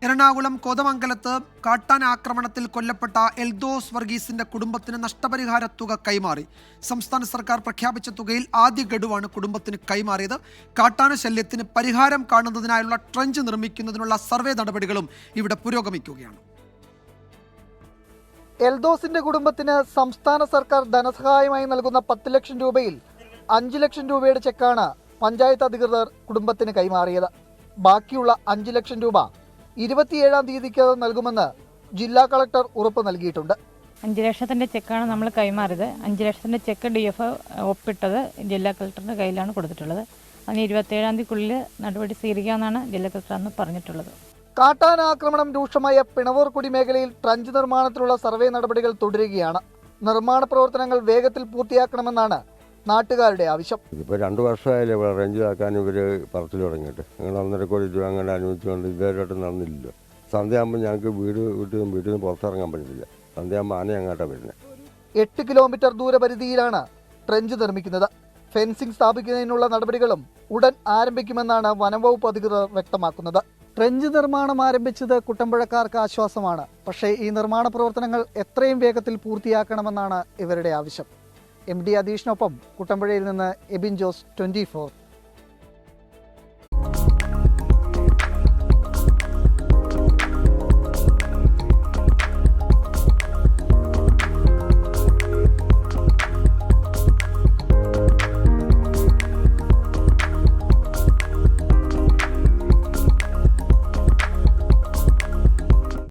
എറണാകുളം കോതമംഗലത്ത് കാട്ടാന ആക്രമണത്തിൽ കൊല്ലപ്പെട്ട എൽദോസ് വർഗീസിന്റെ കുടുംബത്തിന് നഷ്ടപരിഹാര തുക കൈമാറി. സംസ്ഥാന സർക്കാർ പ്രഖ്യാപിച്ച തുകയിൽ ആദ്യ ഗഡുവാണ് കുടുംബത്തിന് കൈമാറിയത്. കാട്ടാന ശല്യത്തിന് പരിഹാരം കാണുന്നതിനായുള്ള ട്രഞ്ച് നിർമ്മിക്കുന്നതിനുള്ള സർവേ നടപടികളും ഇവിടെ പുരോഗമിക്കുകയാണ്. എൽദോസിന്റെ കുടുംബത്തിന് സംസ്ഥാന സർക്കാർ ധനസഹായമായി നൽകുന്ന 10 ലക്ഷം രൂപയിൽ 5 ലക്ഷം രൂപയുടെ ചെക്കാണ് പഞ്ചായത്ത് അധികൃതർ കുടുംബത്തിന് കൈമാറിയത്. ബാക്കിയുള്ള 5 ലക്ഷം രൂപ 27-ാം തീയതിക്ക് നൽകുമെന്ന് ജില്ലാ കളക്ടർ ഉറപ്പ് നൽകിയിട്ടുണ്ട്. 5 ലക്ഷത്തിന്റെ ചെക്കാണ് നമ്മൾ കൈമാറിയത്. 5 ലക്ഷത്തിന്റെ ചെക്ക് DF ഒപ്പിട്ടത് ജില്ലാ കളക്ടറുടെ കയ്യിലാണ് കൊടുത്തിട്ടുള്ളത്. അതിന് 27-ാം തീയതിക്കുള്ളിൽ നടപടി സ്വീകരിക്കാമെന്നാണ് ജില്ലാ കളക്ടർ അന്ന് പറഞ്ഞിട്ടുള്ളത്. കാട്ടാന ആക്രമണം രൂക്ഷമായ പിണവൂർക്കുടി മേഖലയിൽ ട്രഞ്ച് നിർമ്മാണത്തിലുള്ള സർവേ നടപടികൾ തുടരുകയാണ്. നിർമ്മാണ പ്രവർത്തനങ്ങൾ വേഗത്തിൽ പൂർത്തിയാക്കണമെന്നാണ് നാട്ടുകാരുടെ ആവശ്യം. ഇപ്പോൾ 2 വർഷമായാലും ഇവിടെ റേഞ്ച് ആക്കാൻ ഇവർ പറച്ചിൽ തുടങ്ങിയിട്ട് ഞങ്ങൾ 1.5 കോടി രൂപ അങ്ങനെ അനുവദിച്ചുകൊണ്ട് ഇതുവരെയായിട്ട് നടന്നില്ലല്ലോ. സന്ധ്യയാകുമ്പോൾ ഞങ്ങൾക്ക് വീട്ടിൽ നിന്ന് പുറത്തിറങ്ങാൻ പറ്റില്ല. സന്ധ്യയാകുമ്പോൾ ആന അങ്ങോട്ടാണ് വരുന്നത്. 8 കിലോമീറ്റർ ദൂരപരിധിയിലാണ് ട്രഞ്ച് നിർമ്മിക്കുന്നത്. ഫെൻസിംഗ് സ്ഥാപിക്കുന്നതിനുള്ള നടപടികളും ഉടൻ ആരംഭിക്കുമെന്നാണ് വനംവകുപ്പ് അധികൃതർ വ്യക്തമാക്കുന്നത്. ട്രഞ്ച് നിർമ്മാണം ആരംഭിച്ചത് കുട്ടമ്പുഴക്കാർക്ക് ആശ്വാസമാണ്. പക്ഷേ ഈ നിർമ്മാണ പ്രവർത്തനങ്ങൾ എത്രയും വേഗത്തിൽ പൂർത്തിയാക്കണമെന്നാണ് ഇവരുടെ ആവശ്യം. MD അധീഷിനൊപ്പം കുട്ടമ്പുഴയിൽ നിന്ന് എബിൻ ജോസ്, 24.